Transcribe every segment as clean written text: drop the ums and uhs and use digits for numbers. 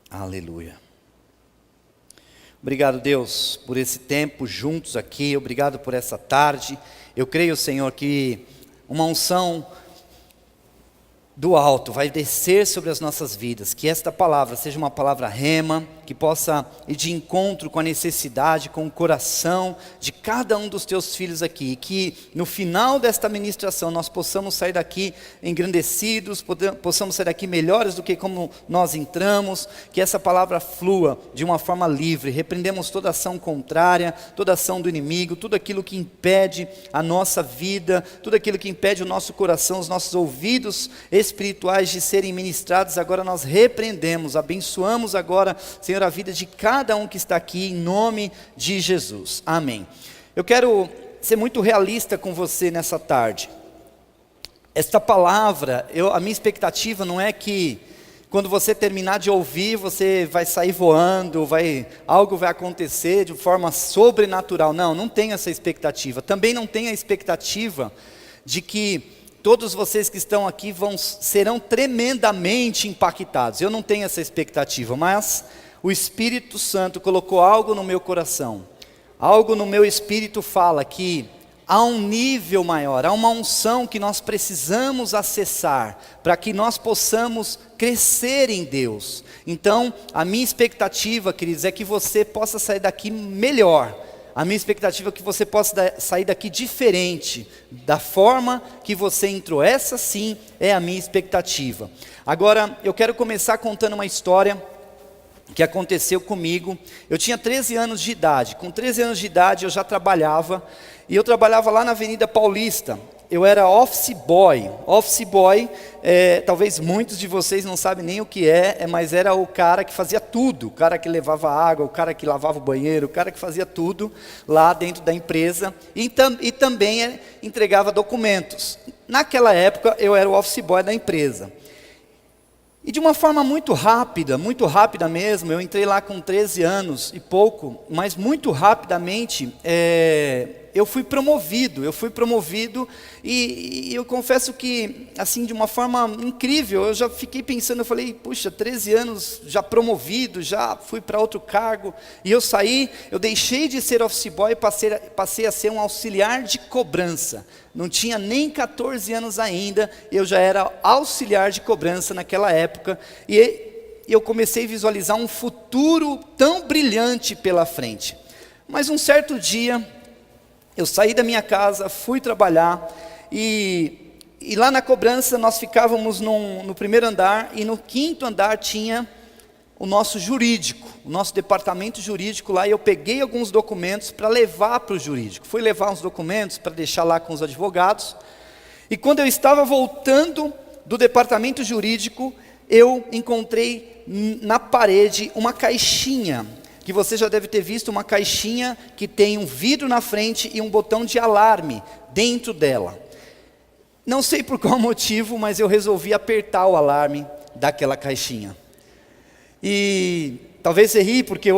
Aleluia. Obrigado, Deus, por esse tempo juntos aqui. Obrigado por essa tarde. Eu creio, Senhor, que uma unção do alto vai descer sobre as nossas vidas, que esta palavra seja uma palavra rema, que possa ir de encontro com a necessidade, com o coração de cada um dos teus filhos aqui, e que no final desta ministração nós possamos sair daqui engrandecidos, possamos sair daqui melhores do que como nós entramos, que essa palavra flua de uma forma livre. Repreendemos toda ação contrária, toda ação do inimigo, tudo aquilo que impede a nossa vida, tudo aquilo que impede o nosso coração, os nossos ouvidos espirituais de serem ministrados. Agora nós repreendemos, abençoamos agora, Senhor, a vida de cada um que está aqui, em nome de Jesus, amém. Eu quero ser muito realista com você nessa tarde. Esta palavra, a minha expectativa não é que quando você terminar de ouvir, você vai sair voando, algo vai acontecer de forma sobrenatural. Não tenho essa expectativa. Também não tenho a expectativa de que todos vocês que estão aqui serão tremendamente impactados. Eu não tenho essa expectativa, mas o Espírito Santo colocou algo no meu coração. Algo no meu espírito fala que há um nível maior, há uma unção que nós precisamos acessar, para que nós possamos crescer em Deus. Então, a minha expectativa, queridos, é que você possa sair daqui melhor. A minha expectativa é que você possa sair daqui diferente, da forma que você entrou. Essa sim é a minha expectativa. Agora, eu quero começar contando uma história que aconteceu comigo. Eu tinha 13 anos de idade. Com 13 anos de idade eu já trabalhava, e eu trabalhava lá na Avenida Paulista. Eu era office boy. Office boy, talvez muitos de vocês não sabem nem o que mas era o cara que fazia tudo. O cara que levava água, o cara que lavava o banheiro, o cara que fazia tudo lá dentro da empresa. E também entregava documentos. Naquela época eu era o office boy da empresa. E de uma forma muito rápida mesmo, eu entrei lá com 13 anos e pouco, mas muito rapidamente eu fui promovido e eu confesso que, assim, de uma forma incrível, eu já fiquei pensando, eu falei, puxa, 13 anos já promovido, já fui para outro cargo, e eu deixei de ser office boy e passei a ser um auxiliar de cobrança. Não tinha nem 14 anos ainda, eu já era auxiliar de cobrança naquela época, e eu comecei a visualizar um futuro tão brilhante pela frente. Mas um certo dia, eu saí da minha casa, fui trabalhar, e lá na cobrança nós ficávamos no primeiro andar, e no quinto andar tinha o nosso jurídico, o nosso departamento jurídico lá, e eu peguei alguns documentos para levar para o jurídico. Fui levar uns documentos para deixar lá com os advogados, e quando eu estava voltando do departamento jurídico, eu encontrei na parede uma caixinha, que você já deve ter visto, uma caixinha que tem um vidro na frente e um botão de alarme dentro dela. Não sei por qual motivo, mas eu resolvi apertar o alarme daquela caixinha. E talvez você ri porque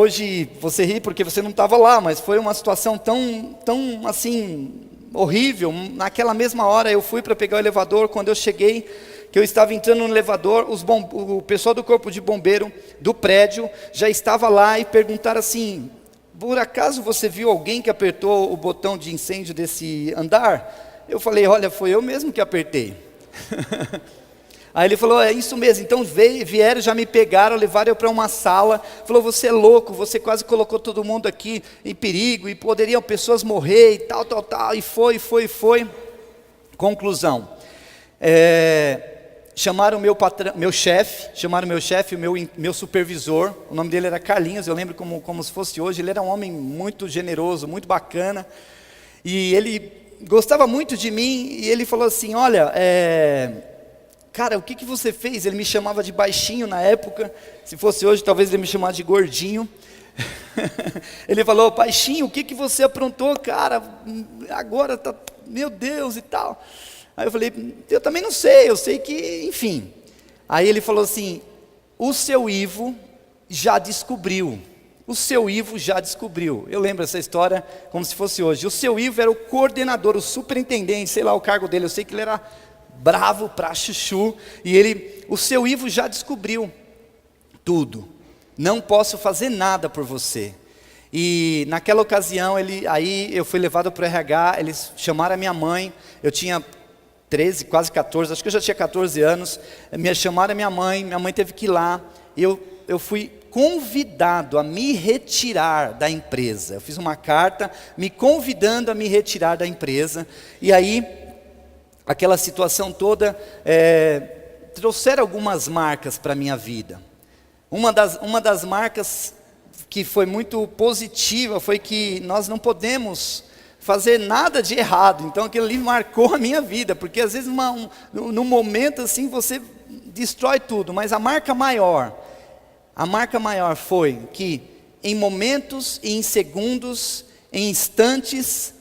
você não estava lá, mas foi uma situação tão assim horrível. Naquela mesma hora eu fui para pegar o elevador. Quando eu cheguei, que eu estava entrando no elevador, o pessoal do corpo de bombeiro do prédio já estava lá e perguntaram assim: por acaso você viu alguém que apertou o botão de incêndio desse andar? Eu falei: olha, foi eu mesmo que apertei. Aí ele falou: é isso mesmo. Então vieram, já me pegaram, levaram eu para uma sala. Falou: você é louco, você quase colocou todo mundo aqui em perigo, e poderiam pessoas morrer, e tal, e foi. Conclusão, chamaram o meu chefe, o meu supervisor. O nome dele era Carlinhos, eu lembro como se fosse hoje. Ele era um homem muito generoso, muito bacana, e ele gostava muito de mim. E ele falou assim: olha, cara, o que você fez? Ele me chamava de baixinho na época. Se fosse hoje, talvez ele me chamasse de gordinho. Ele falou: baixinho, o que você aprontou, cara? Agora tá, meu Deus, e tal. Aí eu falei: eu também não sei, eu sei que, enfim. Aí ele falou assim: o seu Ivo já descobriu. Eu lembro essa história como se fosse hoje. O seu Ivo era o coordenador, o superintendente, sei lá o cargo dele. Eu sei que ele era bravo pra chuchu, e o seu Ivo já descobriu tudo. não posso fazer nada por você. E naquela ocasião, aí eu fui levado para o RH, eles chamaram a minha mãe, eu tinha 13, quase 14, acho que eu já tinha 14 anos, me chamaram a minha mãe teve que ir lá, e eu fui convidado a me retirar da empresa. Eu fiz uma carta me convidando a me retirar da empresa, e aí, aquela situação toda, trouxeram algumas marcas para a minha vida. Uma das marcas que foi muito positiva foi que nós não podemos fazer nada de errado. Então aquilo ali marcou a minha vida, porque às vezes num momento assim você destrói tudo, mas a marca maior foi que em momentos e em segundos, em instantes,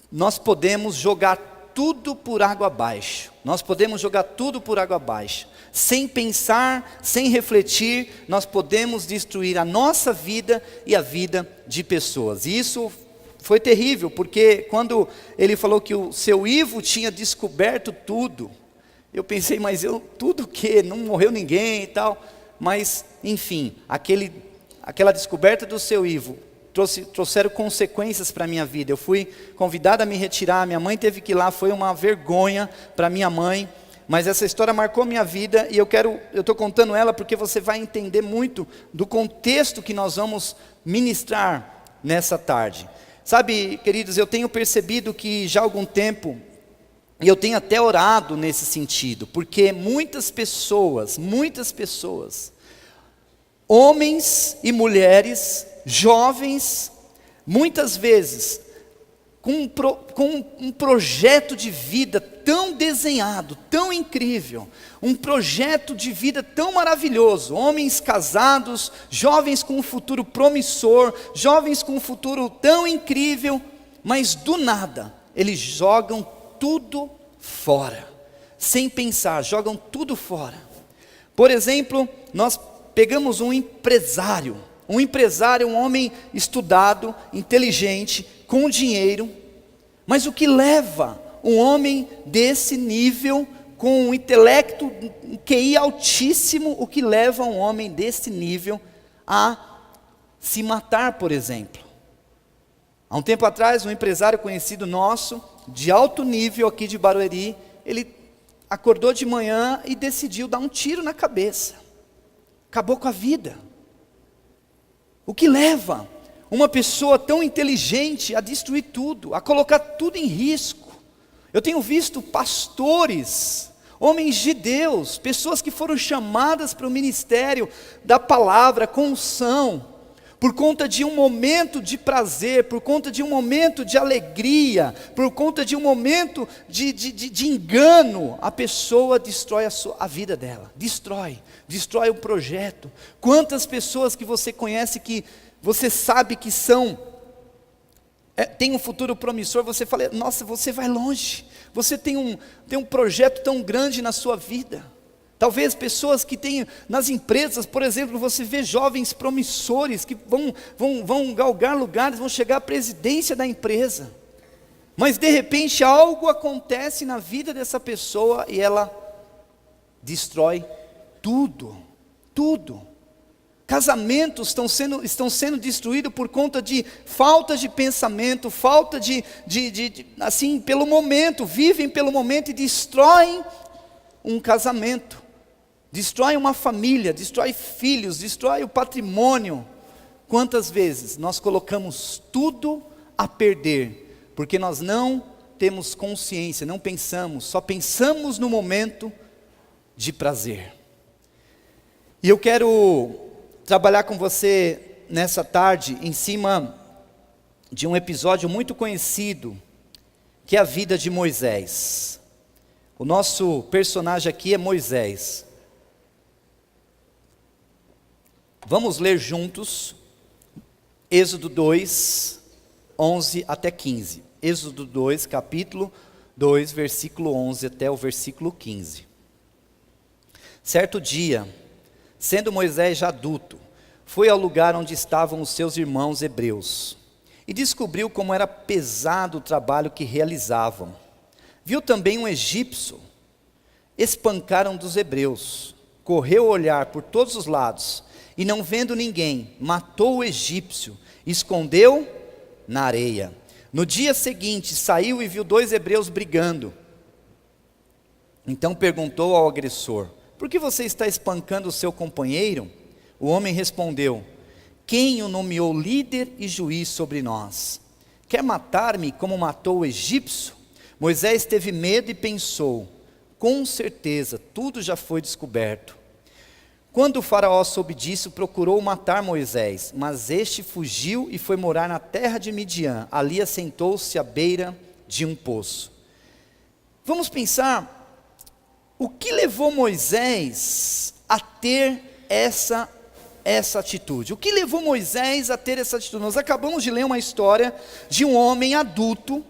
nós podemos jogar tudo por água abaixo. Nós podemos jogar tudo por água abaixo. Sem pensar, sem refletir, nós podemos destruir a nossa vida e a vida de pessoas. E isso foi terrível, porque quando ele falou que o seu Ivo tinha descoberto tudo, eu pensei, mas tudo o quê? Não morreu ninguém e tal. Mas, enfim, aquela descoberta do seu Ivo trouxeram consequências para a minha vida. Eu fui convidado a me retirar, minha mãe teve que ir lá, foi uma vergonha para minha mãe. Mas essa história marcou minha vida e eu estou contando ela porque você vai entender muito do contexto que nós vamos ministrar nessa tarde. Sabe, queridos, eu tenho percebido que já há algum tempo, e eu tenho até orado nesse sentido, porque muitas pessoas, homens e mulheres, jovens, muitas vezes, com um projeto de vida tão desenhado, tão incrível, um projeto de vida tão maravilhoso, homens casados, jovens com um futuro promissor, jovens com um futuro tão incrível, mas do nada, eles jogam tudo fora, sem pensar, jogam tudo fora. Por exemplo, nós pegamos um empresário, um homem estudado, inteligente, com dinheiro, mas o que leva um homem desse nível, com um intelecto, um QI altíssimo, o que leva um homem desse nível a se matar, por exemplo? Há um tempo atrás, um empresário conhecido nosso, de alto nível aqui de Barueri, ele acordou de manhã e decidiu dar um tiro na cabeça. Acabou com a vida. O que leva uma pessoa tão inteligente a destruir tudo, a colocar tudo em risco? Eu tenho visto pastores, homens de Deus, pessoas que foram chamadas para o ministério da palavra, com unção, por conta de um momento de prazer, por conta de um momento de alegria, por conta de um momento de engano, a pessoa destrói a vida dela, destrói o projeto. Quantas pessoas que você conhece que você sabe que tem um futuro promissor, você fala, nossa, você vai longe, você tem um projeto tão grande na sua vida. Talvez pessoas que têm nas empresas, por exemplo, você vê jovens promissores que vão galgar lugares, vão chegar à presidência da empresa. Mas de repente algo acontece na vida dessa pessoa e ela destrói tudo. Casamentos estão sendo destruídos por conta de falta de pensamento, falta assim, pelo momento, vivem pelo momento e destroem um casamento. Destrói uma família, destrói filhos, destrói o patrimônio. Quantas vezes nós colocamos tudo a perder, porque nós não temos consciência, não pensamos, só pensamos no momento de prazer. E eu quero trabalhar com você nessa tarde em cima de um episódio muito conhecido, que é a vida de Moisés. O nosso personagem aqui é Moisés. Vamos ler juntos Êxodo 2, 11 até 15. Êxodo 2, capítulo 2, versículo 11 até o versículo 15. Certo dia, sendo Moisés já adulto, foi ao lugar onde estavam os seus irmãos hebreus e descobriu como era pesado o trabalho que realizavam. Viu também um egípcio espancar um dos hebreus. Correu a olhar por todos os lados e não vendo ninguém, matou o egípcio, escondeu na areia. No dia seguinte, saiu e viu 2 hebreus brigando. Então perguntou ao agressor: por que você está espancando o seu companheiro? O homem respondeu: quem o nomeou líder e juiz sobre nós? Quer matar-me como matou o egípcio? Moisés teve medo e pensou: com certeza, tudo já foi descoberto. Quando o faraó soube disso, procurou matar Moisés, mas este fugiu e foi morar na terra de Midian. Ali assentou-se à beira de um poço. Vamos pensar, o que levou Moisés a ter essa atitude? O que levou Moisés a ter essa atitude? Nós acabamos de ler uma história de um homem adulto,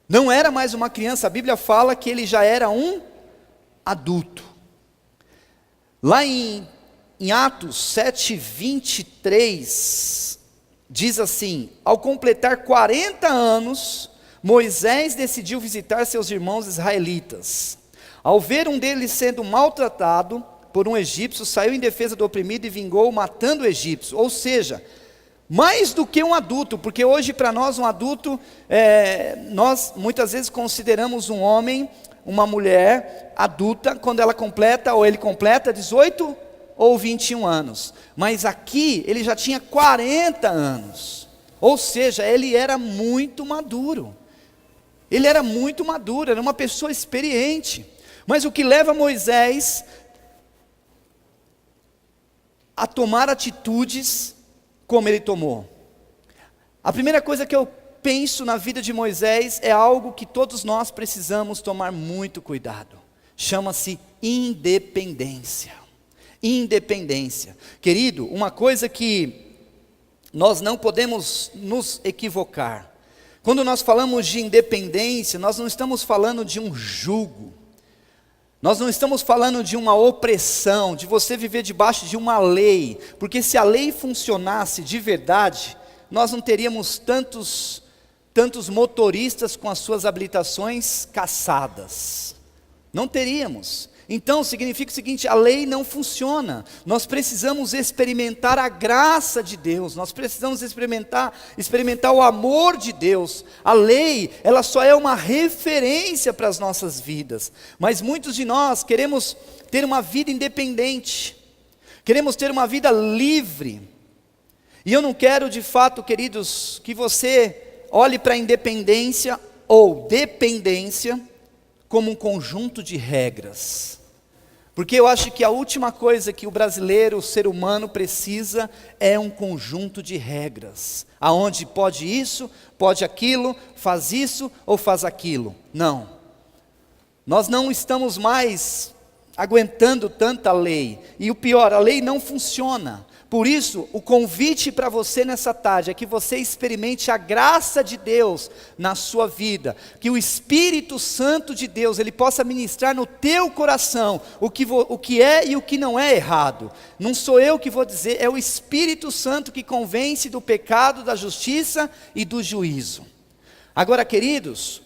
não era mais uma criança, a Bíblia fala que ele já era um adulto. Lá em Atos 7:23, diz assim: ao completar 40 anos, Moisés decidiu visitar seus irmãos israelitas. Ao ver um deles sendo maltratado por um egípcio, saiu em defesa do oprimido e vingou, matando o egípcio. Ou seja, mais do que um adulto, porque hoje para nós um adulto, nós muitas vezes consideramos um homem, uma mulher adulta, quando ela completa ou ele completa 18 ou 21 anos. Mas aqui ele já tinha 40 anos, ou seja, ele era muito maduro. Ele era muito maduro, era uma pessoa experiente. Mas o que leva Moisés a tomar atitudes como ele tomou? A primeira coisa que eu penso na vida de Moisés é algo que todos nós precisamos tomar muito cuidado. Chama-se independência. Independência. Querido, uma coisa que nós não podemos nos equivocar. Quando nós falamos de independência, nós não estamos falando de um jugo. Nós não estamos falando de uma opressão, de você viver debaixo de uma lei, porque se a lei funcionasse de verdade, nós não teríamos tantos motoristas com as suas habilitações cassadas. Não teríamos. Então significa o seguinte: a lei não funciona. Nós precisamos experimentar a graça de Deus. Nós precisamos experimentar o amor de Deus. A lei, ela só é uma referência para as nossas vidas. Mas muitos de nós queremos ter uma vida independente. Queremos ter uma vida livre. E eu não quero de fato, queridos, que você olhe para a independência ou dependência como um conjunto de regras. Porque eu acho que a última coisa que o brasileiro, o ser humano precisa é um conjunto de regras. Aonde pode isso, pode aquilo, faz isso ou faz aquilo. Não. Nós não estamos mais aguentando tanta lei. E o pior, a lei não funciona. Por isso, o convite para você nessa tarde é que você experimente a graça de Deus na sua vida, que o Espírito Santo de Deus, ele possa ministrar no teu coração o que é e o que não é errado. Não sou eu que vou dizer, é o Espírito Santo que convence do pecado, da justiça e do juízo. Agora, queridos,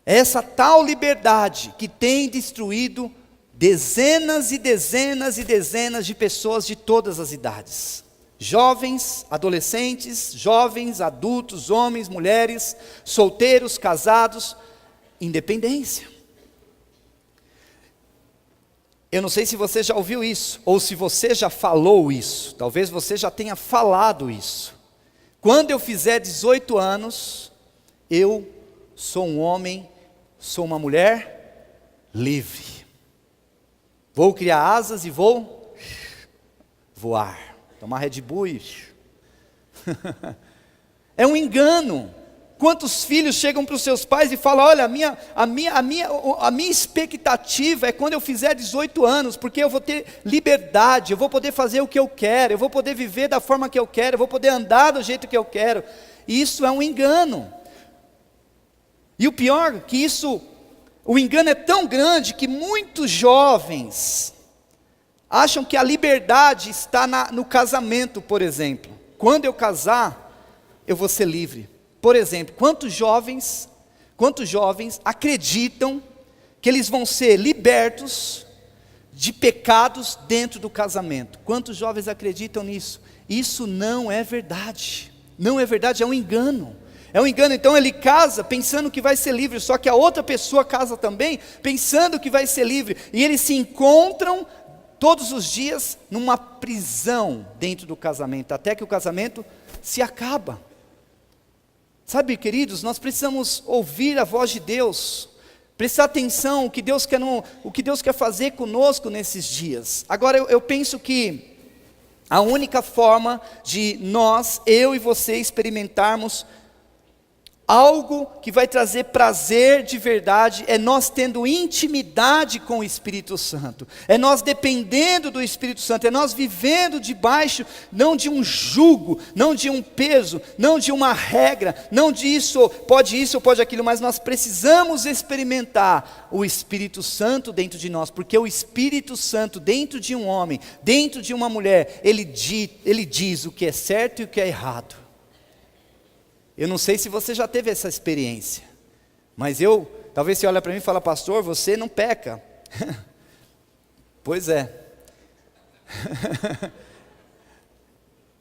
é essa tal liberdade que tem destruído dezenas e dezenas e dezenas de pessoas de todas as idades. Jovens, adolescentes, jovens, adultos, homens, mulheres, solteiros, casados, independência. Eu não sei se você já ouviu isso, ou se você já falou isso, talvez você já tenha falado isso. Quando eu fizer 18 anos, eu sou um homem, sou uma mulher livre. Vou criar asas e vou voar, tomar Red Bull e... É um engano. Quantos filhos chegam para os seus pais e falam: olha, a minha expectativa é quando eu fizer 18 anos, porque eu vou ter liberdade, eu vou poder fazer o que eu quero, eu vou poder viver da forma que eu quero, eu vou poder andar do jeito que eu quero. Isso é um engano. E o pior que o engano é tão grande que muitos jovens acham que a liberdade está no casamento, por exemplo. Quando eu casar, eu vou ser livre. Por exemplo, quantos jovens acreditam que eles vão ser libertos de pecados dentro do casamento. Quantos jovens acreditam nisso? Isso não é verdade. Não é verdade, é um engano. É um engano. Então ele casa pensando que vai ser livre, só que a outra pessoa casa também pensando que vai ser livre. E eles se encontram todos os dias numa prisão dentro do casamento, até que o casamento se acaba. Sabe, queridos, nós precisamos ouvir a voz de Deus, prestar atenção o que Deus quer fazer conosco nesses dias. Agora eu penso que a única forma de nós, eu e você, experimentarmos algo que vai trazer prazer de verdade, é nós tendo intimidade com o Espírito Santo, é nós dependendo do Espírito Santo, é nós vivendo debaixo, não de um jugo, não de um peso, não de uma regra, não de isso ou pode aquilo, mas nós precisamos experimentar o Espírito Santo dentro de nós, porque o Espírito Santo dentro de um homem, dentro de uma mulher, ele diz o que é certo e o que é errado. Eu não sei se você já teve essa experiência, mas talvez você olha para mim e fala, pastor, você não peca. Pois é.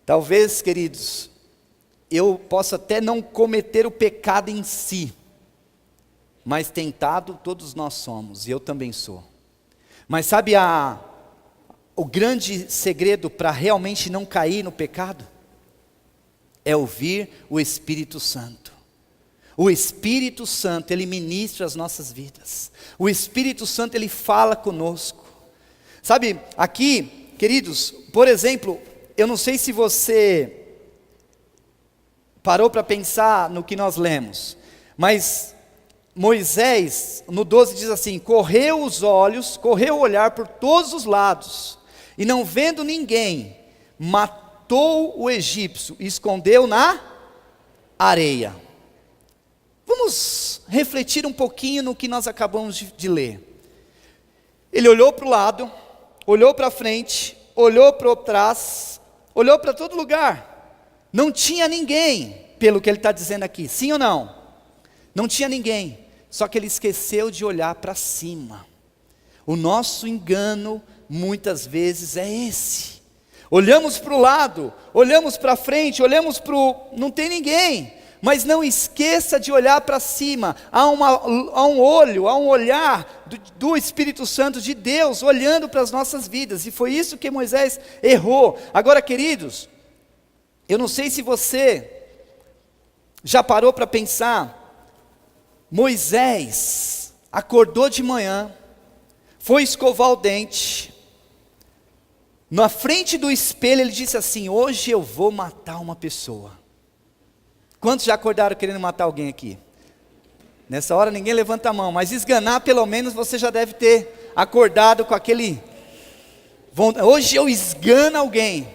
Talvez, queridos, eu possa até não cometer o pecado em si, mas tentado todos nós somos, e eu também sou. Mas sabe o grande segredo para realmente não cair no pecado? É ouvir o Espírito Santo. O Espírito Santo, ele ministra as nossas vidas. O Espírito Santo, ele fala conosco. Sabe, aqui, queridos, por exemplo, eu não sei se você parou para pensar no que nós lemos, mas Moisés, no 12 diz assim, correu o olhar por todos os lados, e não vendo ninguém, matou o egípcio e escondeu na areia. Vamos refletir um pouquinho no que nós acabamos de ler. Ele olhou para o lado, olhou para frente, olhou para trás, olhou para todo lugar. Não tinha ninguém, pelo que ele está dizendo aqui, sim ou não? Não tinha ninguém, só que ele esqueceu de olhar para cima. O nosso engano, muitas vezes, é esse. Olhamos para o lado, olhamos para frente, não tem ninguém, mas não esqueça de olhar para cima, há um olhar do Espírito Santo de Deus, olhando para as nossas vidas, e foi isso que Moisés errou. Agora, queridos, eu não sei se você já parou para pensar, Moisés acordou de manhã, foi escovar o dente, na frente do espelho ele disse assim, hoje eu vou matar uma pessoa. Quantos já acordaram querendo matar alguém aqui? Nessa hora ninguém levanta a mão, mas esganar pelo menos você já deve ter acordado com aquele, hoje eu esgano alguém.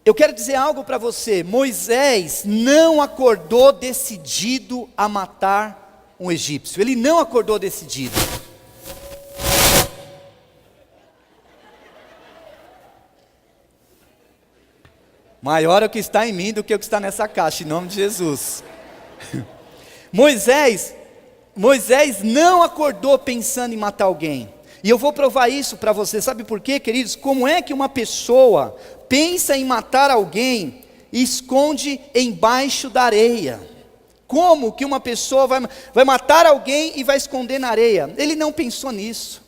Eu quero dizer algo para você, Moisés não acordou decidido a matar um egípcio, ele não acordou decidido. Maior é o que está em mim do que o que está nessa caixa, em nome de Jesus. Moisés não acordou pensando em matar alguém. E eu vou provar isso para você, sabe por quê, queridos? Como é que uma pessoa pensa em matar alguém e esconde embaixo da areia? Como que uma pessoa vai matar alguém e vai esconder na areia? Ele não pensou nisso.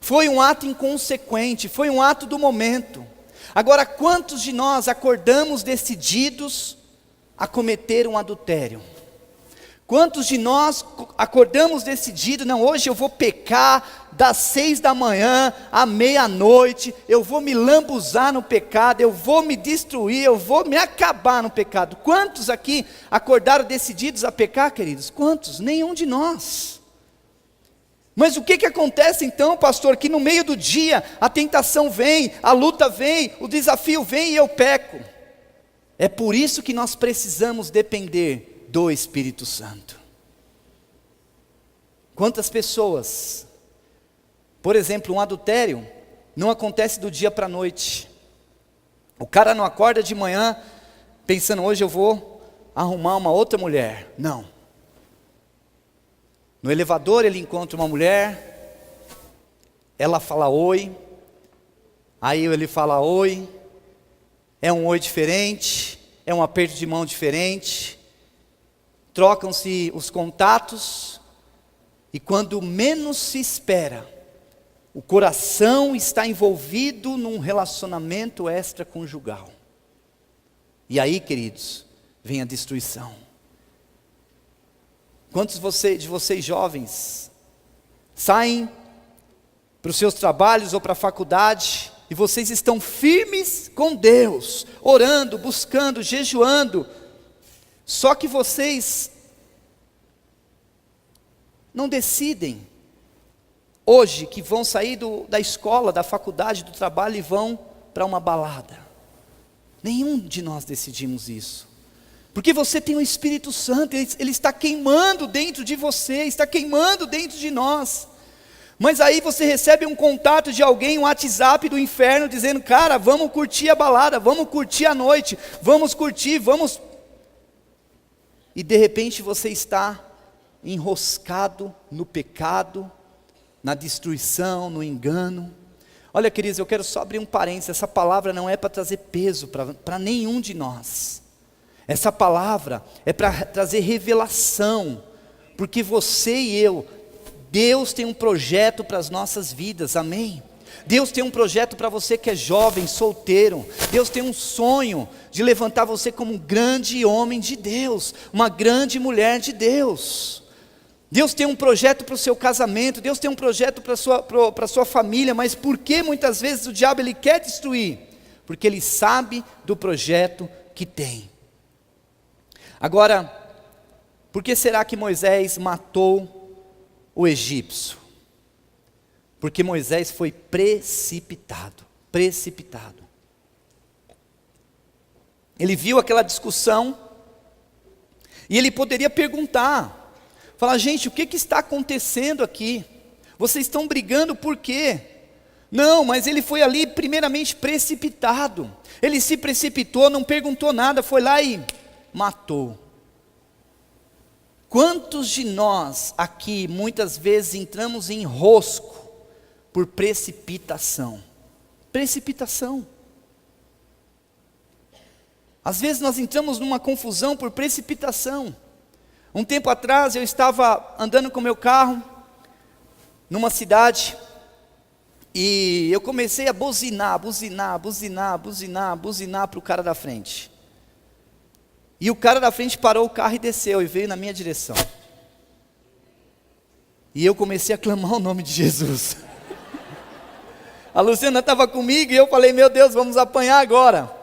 Foi um ato inconsequente, foi um ato do momento. Agora, quantos de nós acordamos decididos a cometer um adultério? Quantos de nós acordamos decididos, não, hoje eu vou pecar das 6 da manhã à meia-noite, eu vou me lambuzar no pecado, eu vou me destruir, eu vou me acabar no pecado. Quantos aqui acordaram decididos a pecar, queridos? Quantos? Nenhum de nós. Mas o que acontece então, pastor? Que no meio do dia a tentação vem, a luta vem, o desafio vem e eu peco. É por isso que nós precisamos depender do Espírito Santo. Quantas pessoas, por exemplo, um adultério não acontece do dia para a noite. O cara não acorda de manhã pensando, hoje eu vou arrumar uma outra mulher. Não. No elevador ele encontra uma mulher, ela fala oi, aí ele fala oi, é um oi diferente, é um aperto de mão diferente, trocam-se os contatos, e quando menos se espera, o coração está envolvido num relacionamento extraconjugal. E aí, queridos, vem a destruição. Quantos de vocês jovens saem para os seus trabalhos ou para a faculdade e vocês estão firmes com Deus, orando, buscando, jejuando, só que vocês não decidem hoje que vão sair da escola, da faculdade, do trabalho e vão para uma balada? Nenhum de nós decidimos isso. Porque você tem o Espírito Santo, ele está queimando dentro de você, está queimando dentro de nós. Mas aí você recebe um contato de alguém, um WhatsApp do inferno, dizendo: cara, vamos curtir a balada, vamos curtir a noite, vamos curtir, vamos... E de repente você está enroscado no pecado, na destruição, no engano. Olha, queridos, eu quero só abrir um parênteses, essa palavra não é para trazer peso para nenhum de nós. Essa palavra é para trazer revelação, porque você e eu, Deus tem um projeto para as nossas vidas, amém? Deus tem um projeto para você que é jovem, solteiro. Deus tem um sonho de levantar você como um grande homem de Deus, uma grande mulher de Deus. Deus tem um projeto para o seu casamento, Deus tem um projeto para a sua família, mas por que muitas vezes o diabo ele quer destruir? Porque ele sabe do projeto que tem. Agora, por que será que Moisés matou o egípcio? Porque Moisés foi precipitado. Ele viu aquela discussão, e ele poderia perguntar, falar: gente, o que está acontecendo aqui? Vocês estão brigando por quê? Não, mas ele foi ali primeiramente precipitado. Ele se precipitou, não perguntou nada, foi lá e matou. Quantos de nós aqui muitas vezes entramos em enrosco por precipitação? Precipitação. Às vezes nós entramos numa confusão por precipitação. Um tempo atrás eu estava andando com meu carro numa cidade e eu comecei a buzinar para o cara da frente. E o cara da frente parou o carro e desceu e veio na minha direção. E eu comecei a clamar o nome de Jesus. A Luciana estava comigo e eu falei: meu Deus, vamos apanhar agora.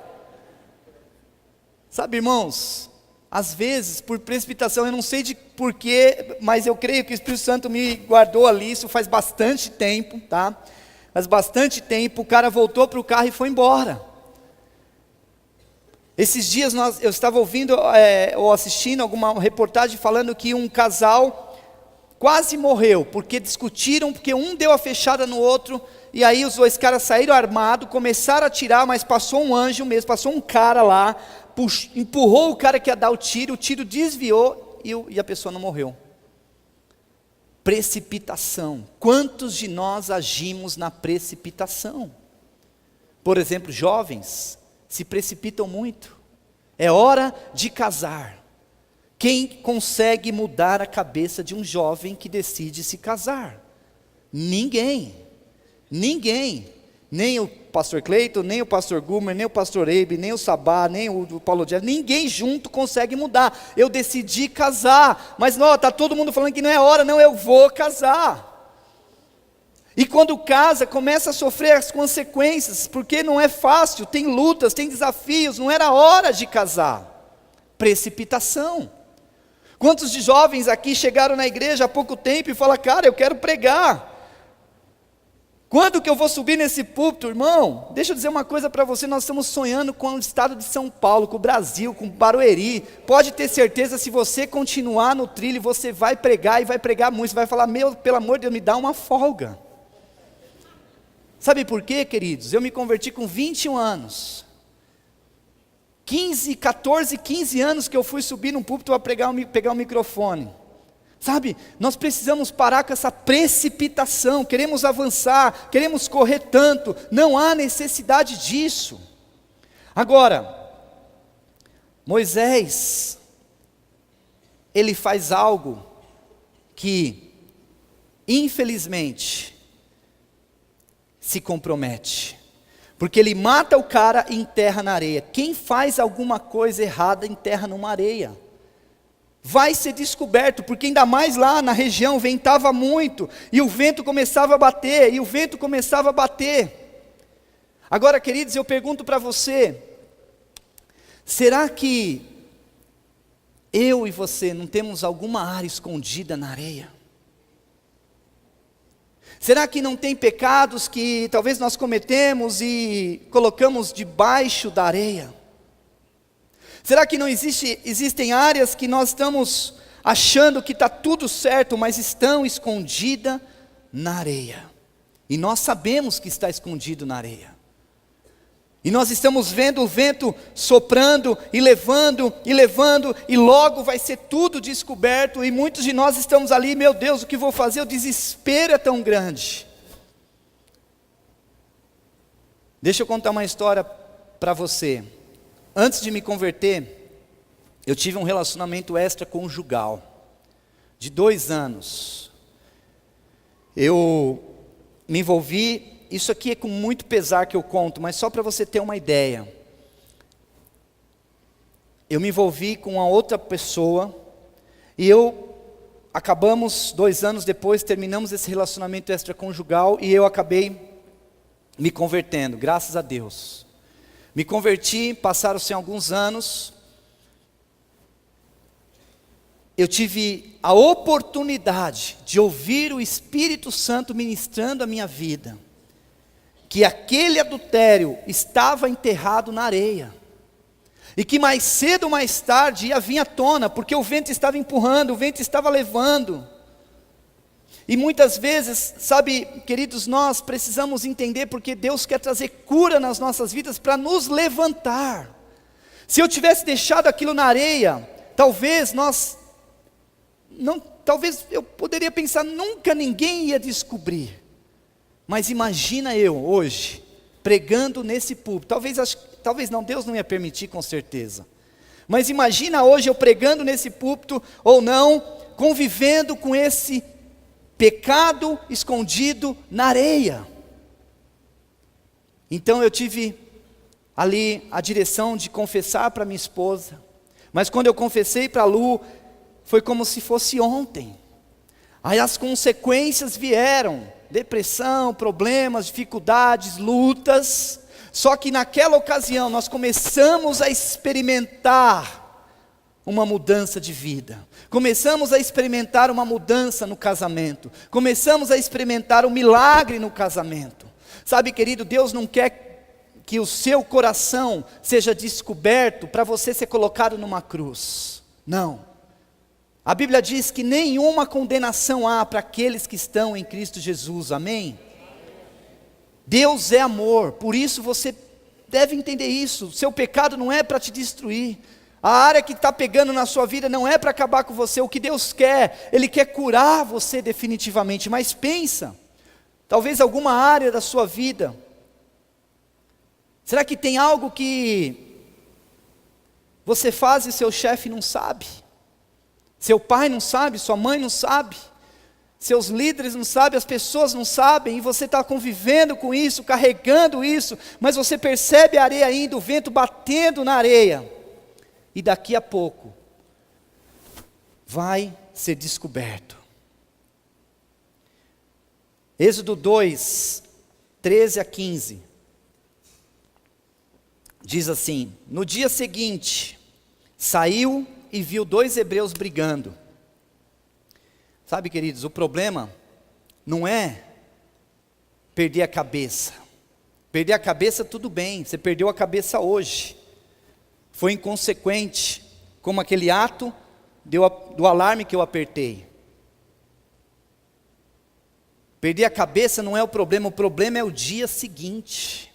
Sabe, irmãos, às vezes por precipitação, eu não sei de porquê, mas eu creio que o Espírito Santo me guardou ali, isso faz bastante tempo, tá? Faz bastante tempo, o cara voltou para o carro e foi embora. Esses dias eu estava ouvindo ou assistindo alguma reportagem falando que um casal quase morreu, porque discutiram, porque um deu a fechada no outro, e aí os dois caras saíram armados, começaram a atirar, mas passou um anjo mesmo, passou um cara lá, empurrou o cara que ia dar o tiro desviou e a pessoa não morreu. Precipitação. Quantos de nós agimos na precipitação? Por exemplo, jovens se precipitam muito. É hora de casar. Quem consegue mudar a cabeça de um jovem que decide se casar? Ninguém. Nem o pastor Cleiton, nem o pastor Gumer, nem o pastor Eibe, nem o Sabá, nem o Paulo Dias, ninguém junto consegue mudar. Eu decidi casar, mas não, está todo mundo falando que não é hora, não, eu vou casar. E quando casa, começa a sofrer as consequências, porque não é fácil, tem lutas, tem desafios, não era hora de casar. Precipitação. Quantos de jovens aqui chegaram na igreja há pouco tempo e falam: cara, eu quero pregar. Quando que eu vou subir nesse púlpito, irmão? Deixa eu dizer uma coisa para você, nós estamos sonhando com o estado de São Paulo, com o Brasil, com o Barueri. Pode ter certeza, se você continuar no trilho, você vai pregar e vai pregar muito. Você vai falar: meu, pelo amor de Deus, me dá uma folga. Sabe por quê, queridos? Eu me converti com 21 anos. 14, 15 anos que eu fui subir num púlpito para pegar o microfone. Sabe, nós precisamos parar com essa precipitação, queremos avançar, queremos correr tanto, não há necessidade disso. Agora, Moisés, ele faz algo que, infelizmente, se compromete, porque ele mata o cara e enterra na areia. Quem faz alguma coisa errada enterra numa areia, vai ser descoberto, porque ainda mais lá na região ventava muito, e o vento começava a bater, Agora, queridos, eu pergunto para você, será que eu e você não temos alguma área escondida na areia? Será que não tem pecados que talvez nós cometemos e colocamos debaixo da areia? Será que não existem áreas que nós estamos achando que está tudo certo, mas estão escondidas na areia? E nós sabemos que está escondido na areia. E nós estamos vendo o vento soprando e levando, e logo vai ser tudo descoberto, e muitos de nós estamos ali, meu Deus, o que vou fazer? O desespero é tão grande. Deixa eu contar uma história para você. Antes de me converter, eu tive um relacionamento extraconjugal, de 2 anos. Eu me envolvi, isso aqui é com muito pesar que eu conto, mas só para você ter uma ideia. Eu me envolvi com uma outra pessoa, e acabamos 2 anos depois, terminamos esse relacionamento extraconjugal, e eu acabei me convertendo, graças a Deus. Me converti, passaram-se alguns anos, eu tive a oportunidade de ouvir o Espírito Santo ministrando a minha vida, que aquele adultério estava enterrado na areia, e que mais cedo ou mais tarde ia vir à tona, porque o vento estava empurrando, o vento estava levando. E muitas vezes, sabe, queridos, nós precisamos entender, porque Deus quer trazer cura nas nossas vidas para nos levantar. Se eu tivesse deixado aquilo na areia, talvez eu poderia pensar, nunca ninguém ia descobrir. Mas imagina eu hoje, pregando nesse púlpito, talvez não, Deus não ia permitir com certeza. Mas imagina hoje eu pregando nesse púlpito, ou não, convivendo com esse pecado escondido na areia. Então eu tive ali a direção de confessar para minha esposa, mas quando eu confessei para a Lu, foi como se fosse ontem. Aí as consequências vieram, depressão, problemas, dificuldades, lutas, só que naquela ocasião nós começamos a experimentar uma mudança de vida, começamos a experimentar uma mudança no casamento, começamos a experimentar um milagre no casamento. Sabe, querido, Deus não quer que o seu coração seja descoberto para você ser colocado numa cruz, não. A Bíblia diz que nenhuma condenação há para aqueles que estão em Cristo Jesus, amém? Deus é amor, por isso você deve entender isso, o seu pecado não é para te destruir, a área que está pegando na sua vida não é para acabar com você. O que Deus quer, Ele quer curar você definitivamente. Mas pensa, talvez alguma área da sua vida, será que tem algo que você faz e seu chefe não sabe? Seu pai não sabe, sua mãe não sabe, seus líderes não sabem, as pessoas não sabem, e você está convivendo com isso, carregando isso, mas você percebe a areia ainda, o vento batendo na areia. E daqui a pouco, vai ser descoberto. Êxodo 2, 13 a 15. Diz assim: no dia seguinte, saiu e viu 2 hebreus brigando. Sabe, queridos, o problema não é perder a cabeça. Perder a cabeça tudo bem, você perdeu a cabeça hoje. Foi inconsequente, como aquele ato do alarme que eu apertei. Perder a cabeça não é o problema é o dia seguinte.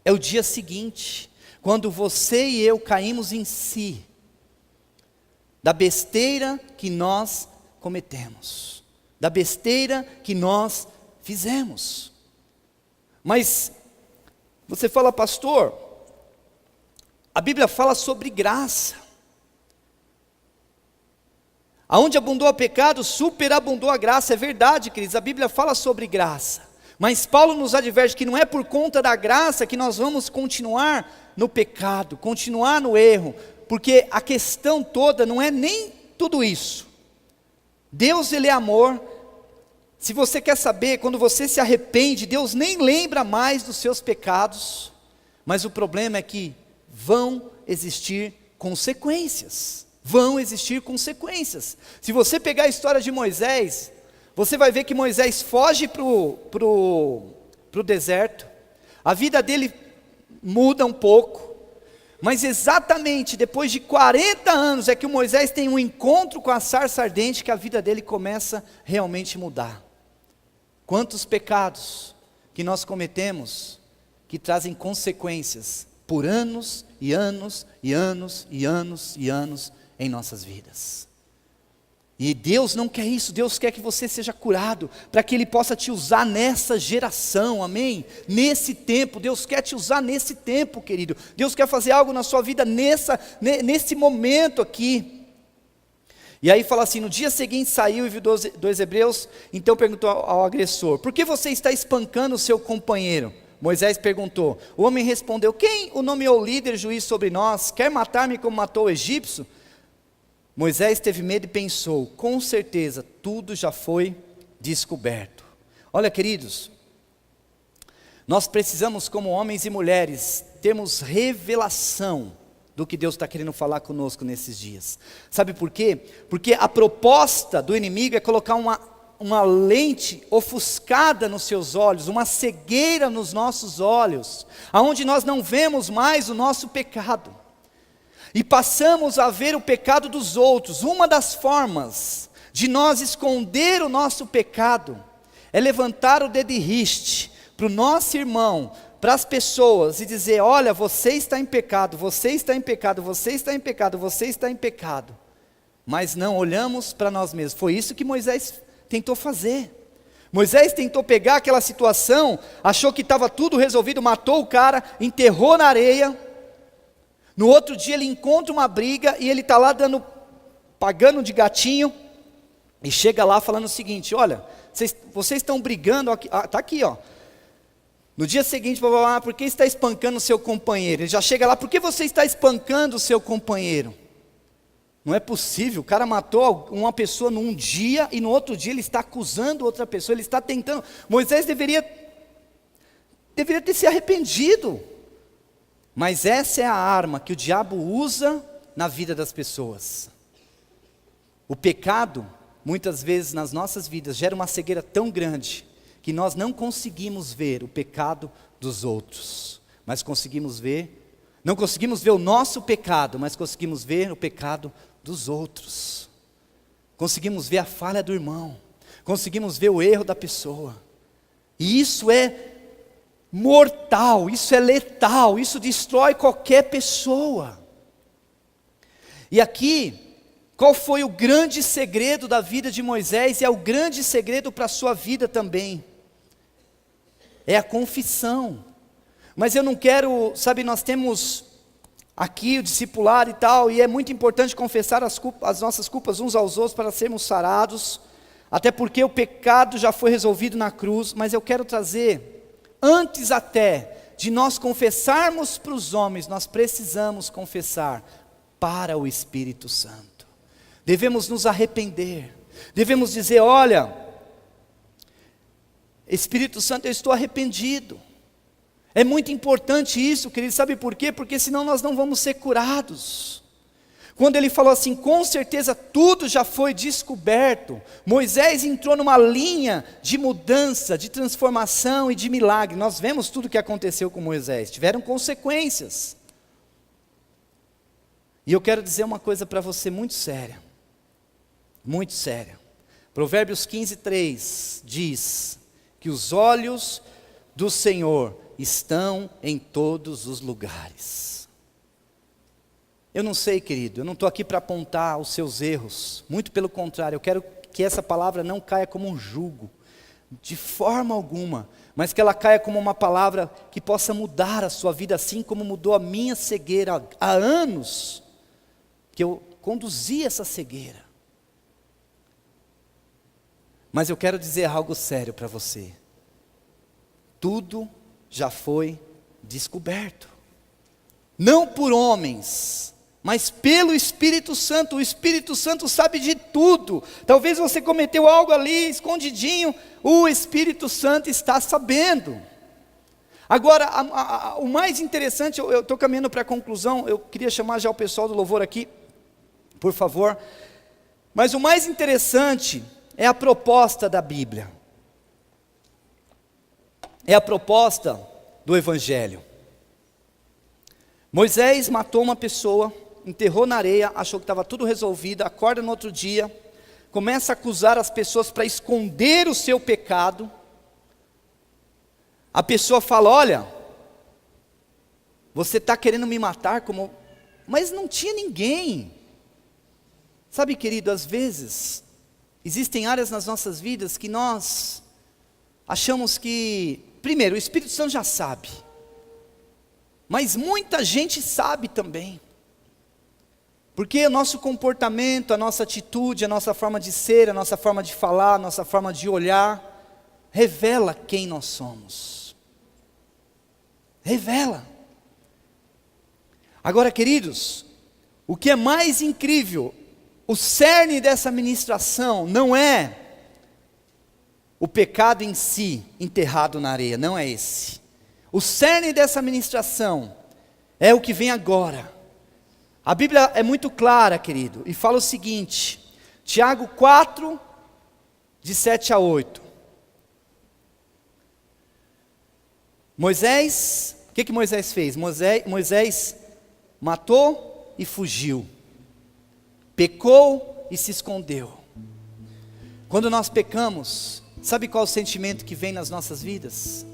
É o dia seguinte, quando você e eu caímos em si, da besteira que nós cometemos, da besteira que nós fizemos. Mas você fala, pastor, a Bíblia fala sobre graça. Aonde abundou o pecado, superabundou a graça. É verdade, queridos, a Bíblia fala sobre graça. Mas Paulo nos adverte que não é por conta da graça que nós vamos continuar no pecado, continuar no erro, porque a questão toda não é nem tudo isso. Deus, Ele é amor. Se você quer saber, quando você se arrepende, Deus nem lembra mais dos seus pecados, mas o problema é que vão existir consequências. Vão existir consequências. Se você pegar a história de Moisés, você vai ver que Moisés foge para o deserto, a vida dele muda um pouco, mas exatamente depois de 40 anos é que o Moisés tem um encontro com a sarça ardente, que a vida dele começa realmente a mudar. Quantos pecados que nós cometemos que trazem consequências por anos e anos e anos e anos e anos em nossas vidas. E Deus não quer isso. Deus quer que você seja curado, para que Ele possa te usar nessa geração, amém? Nesse tempo, Deus quer te usar nesse tempo, querido. Deus quer fazer algo na sua vida nesse momento aqui. E aí fala assim, no dia seguinte saiu e viu dois hebreus, então perguntou ao agressor, por que você está espancando o seu companheiro? Moisés perguntou, o homem respondeu, quem o nomeou líder juiz sobre nós? Quer matar-me como matou o egípcio? Moisés teve medo e pensou, com certeza tudo já foi descoberto. Olha, queridos, nós precisamos, como homens e mulheres, termos revelação do que Deus está querendo falar conosco nesses dias. Sabe por quê? Porque a proposta do inimigo é colocar uma lente ofuscada nos seus olhos, uma cegueira nos nossos olhos, aonde nós não vemos mais o nosso pecado, e passamos a ver o pecado dos outros. Uma das formas de nós esconder o nosso pecado, é levantar o dedo e riste para o nosso irmão, para as pessoas, e dizer, olha, você está em pecado, você está em pecado, você está em pecado, você está em pecado, mas não olhamos para nós mesmos. Foi isso que Moisés tentou fazer. Moisés tentou pegar aquela situação, achou que estava tudo resolvido, matou o cara, enterrou na areia. No outro dia ele encontra uma briga e ele está lá pagando de gatinho, e chega lá falando o seguinte, olha, vocês estão brigando, está aqui, ó. No dia seguinte, por que está espancando o seu companheiro? Ele já chega lá, por que você está espancando o seu companheiro? Não é possível, o cara matou uma pessoa num dia, e no outro dia ele está acusando outra pessoa, ele está tentando. Moisés deveria ter se arrependido, mas essa é a arma que o diabo usa na vida das pessoas. O pecado, muitas vezes nas nossas vidas, gera uma cegueira tão grande, que nós não conseguimos ver o pecado dos outros, mas não conseguimos ver o nosso pecado, mas conseguimos ver o pecado dos outros. Conseguimos ver a falha do irmão, conseguimos ver o erro da pessoa, e isso é mortal, isso é letal, isso destrói qualquer pessoa. E aqui, qual foi o grande segredo da vida de Moisés, e é o grande segredo para a sua vida também? É a confissão. Mas eu não quero, sabe, nós temos aqui o discipulado e tal, e é muito importante confessar as nossas culpas uns aos outros para sermos sarados, até porque o pecado já foi resolvido na cruz. Mas eu quero trazer, antes até de nós confessarmos para os homens, nós precisamos confessar para o Espírito Santo. Devemos nos arrepender, devemos dizer, olha, Espírito Santo, eu estou arrependido. É muito importante isso, querido, sabe por quê? Porque senão nós não vamos ser curados. Quando ele falou assim, com certeza tudo já foi descoberto, Moisés entrou numa linha de mudança, de transformação e de milagre. Nós vemos tudo o que aconteceu com Moisés, tiveram consequências. E eu quero dizer uma coisa para você muito séria, muito séria. Provérbios 15:3 diz que os olhos do Senhor estão em todos os lugares. Eu não sei, querido, eu não estou aqui para apontar os seus erros, muito pelo contrário, eu quero que essa palavra não caia como um jugo, de forma alguma, mas que ela caia como uma palavra que possa mudar a sua vida, assim como mudou a minha cegueira há anos, que eu conduzi essa cegueira. Mas eu quero dizer algo sério para você. Tudo já foi descoberto. Não por homens, mas pelo Espírito Santo. O Espírito Santo sabe de tudo. Talvez você cometeu algo ali, escondidinho. O Espírito Santo está sabendo. Agora, o mais interessante, eu estou caminhando para a conclusão. Eu queria chamar já o pessoal do louvor aqui, por favor. Mas o mais interessante é a proposta da Bíblia. É a proposta do Evangelho. Moisés matou uma pessoa, enterrou na areia, achou que estava tudo resolvido, acorda no outro dia, começa a acusar as pessoas para esconder o seu pecado. A pessoa fala: olha, você está querendo me matar, mas não tinha ninguém. Sabe, querido, às vezes existem áreas nas nossas vidas que nós achamos que, primeiro, o Espírito Santo já sabe, mas muita gente sabe também, porque o nosso comportamento, a nossa atitude, a nossa forma de ser, a nossa forma de falar, a nossa forma de olhar, revela quem nós somos. Revela. Agora, queridos, o que é mais incrível, o cerne dessa ministração não é o pecado em si, enterrado na areia, não é esse. O cerne dessa ministração é o que vem agora. A Bíblia é muito clara, querido, e fala o seguinte, Tiago 4, de 7 a 8. Moisés, o que Moisés fez? Moisés matou e fugiu. Pecou e se escondeu. Quando nós pecamos, sabe qual é o sentimento que vem nas nossas vidas?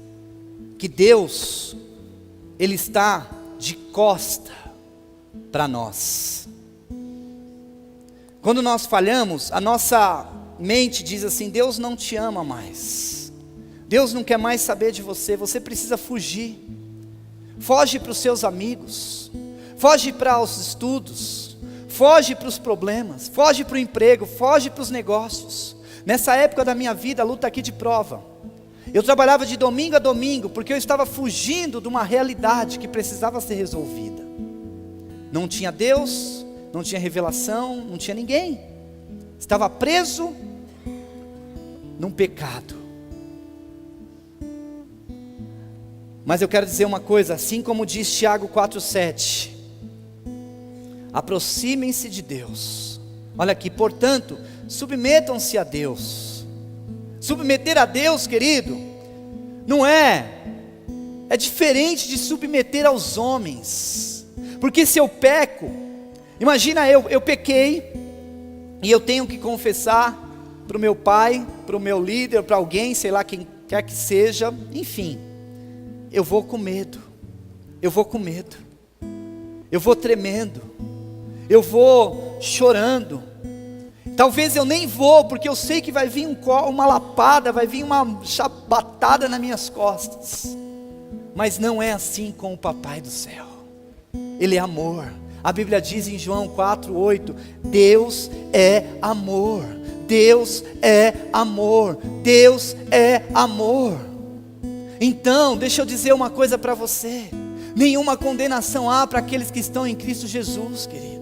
Que Deus, Ele está de costa para nós. Quando nós falhamos, a nossa mente diz assim: Deus não te ama mais. Deus não quer mais saber de você, você precisa fugir. Foge para os seus amigos, foge para os estudos, foge para os problemas, foge para o emprego, foge para os negócios. Nessa época da minha vida, a luta aqui de prova, eu trabalhava de domingo a domingo, porque eu estava fugindo de uma realidade que precisava ser resolvida. Não tinha Deus, não tinha revelação, não tinha ninguém. Estava preso num pecado. Mas eu quero dizer uma coisa, assim como diz Tiago 4,7, aproximem-se de Deus. Olha aqui, portanto, submetam-se a Deus. Submeter a Deus, querido, não é diferente de submeter aos homens. Porque se eu peco, imagina eu pequei, e eu tenho que confessar para o meu pai, para o meu líder, para alguém, sei lá quem quer que seja, enfim, eu vou com medo, eu vou tremendo, eu vou chorando. Talvez eu nem vou, porque eu sei que vai vir uma lapada, vai vir uma chabatada nas minhas costas. Mas não é assim com o Papai do céu. Ele é amor. A Bíblia diz em João 4,8, Deus é amor, Deus é amor, Deus é amor. Então, deixa eu dizer uma coisa para você, nenhuma condenação há para aqueles que estão em Cristo Jesus, querido.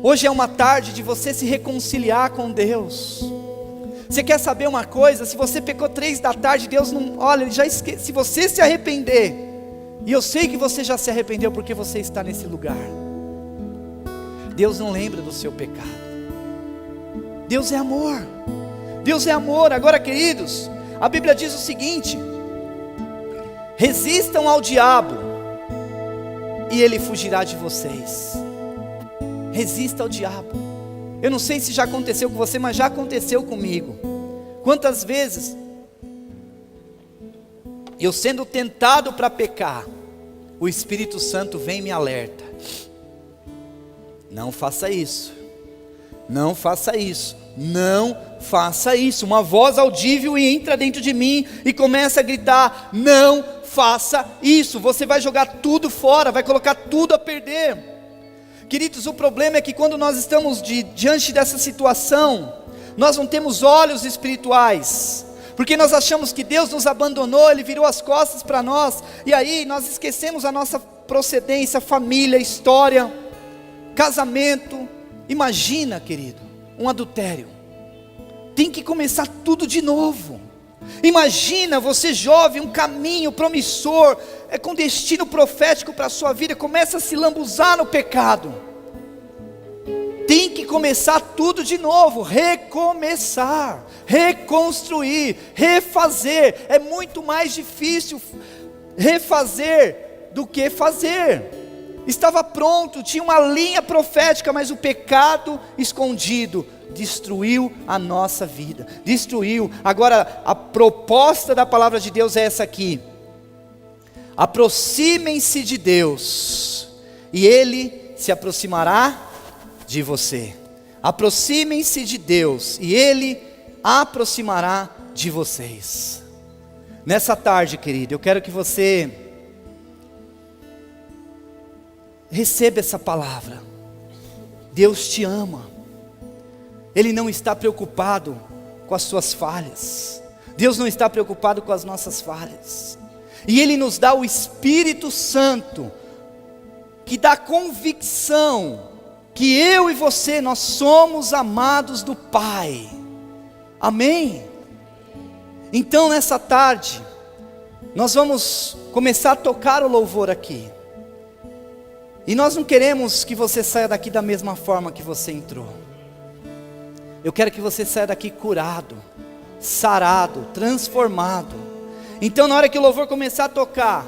Hoje é uma tarde de você se reconciliar com Deus. Você quer saber uma coisa? Se você pecou 3 da tarde, Deus não, olha, Ele já esquece. Se você se arrepender, e eu sei que você já se arrependeu porque você está nesse lugar, Deus não lembra do seu pecado. Deus é amor. Deus é amor. Agora, queridos, a Bíblia diz o seguinte: resistam ao diabo e ele fugirá de vocês. Resista ao diabo. Eu não sei se já aconteceu com você, mas já aconteceu comigo. Quantas vezes eu sendo tentado para pecar, o Espírito Santo vem e me alerta: não faça isso, não faça isso, não faça isso. Uma voz audível entra dentro de mim e começa a gritar: não faça isso. Você vai jogar tudo fora, vai colocar tudo a perder. Queridos, o problema é que quando nós estamos diante dessa situação, nós não temos olhos espirituais, porque nós achamos que Deus nos abandonou, Ele virou as costas para nós, e aí nós esquecemos a nossa procedência, família, história, casamento. Imagina, querido, um adultério, tem que começar tudo de novo. Imagina você jovem, um caminho promissor, com destino profético para a sua vida, começa a se lambuzar no pecado. Tem que começar tudo de novo, recomeçar, reconstruir, refazer. É muito mais difícil refazer do que fazer. Estava pronto, tinha uma linha profética, mas o pecado escondido destruiu a nossa vida, destruiu. Agora a proposta da palavra de Deus é essa aqui: aproximem-se de Deus, e Ele se aproximará de você. Aproximem-se de Deus, e Ele aproximará de vocês. Nessa tarde, querido, eu quero que você receba essa palavra. Deus te ama. Ele não está preocupado com as suas falhas. Deus não está preocupado com as nossas falhas. E Ele nos dá o Espírito Santo, que dá convicção que eu e você, nós somos amados do Pai. Amém? Então nessa tarde, nós vamos começar a tocar o louvor aqui. E nós não queremos que você saia daqui da mesma forma que você entrou. Eu quero que você saia daqui curado, sarado, transformado. Então na hora que o louvor começar a tocar,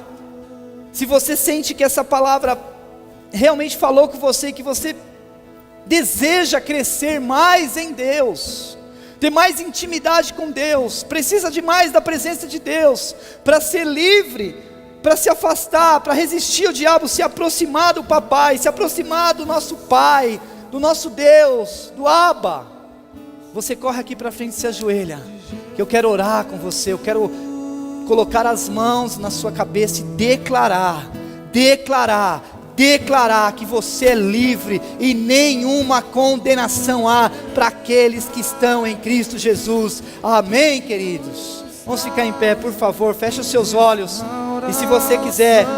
se você sente que essa palavra realmente falou com você, que você deseja crescer mais em Deus, ter mais intimidade com Deus, precisa de mais da presença de Deus, para ser livre, para se afastar, para resistir ao diabo, se aproximar do papai, se aproximar do nosso Pai, do nosso Deus, do Abba, você corre aqui para frente e se ajoelha, que eu quero orar com você. Eu quero colocar as mãos na sua cabeça e declarar que você é livre e nenhuma condenação há para aqueles que estão em Cristo Jesus. Amém, queridos? Vamos ficar em pé, por favor, feche os seus olhos, e se você quiser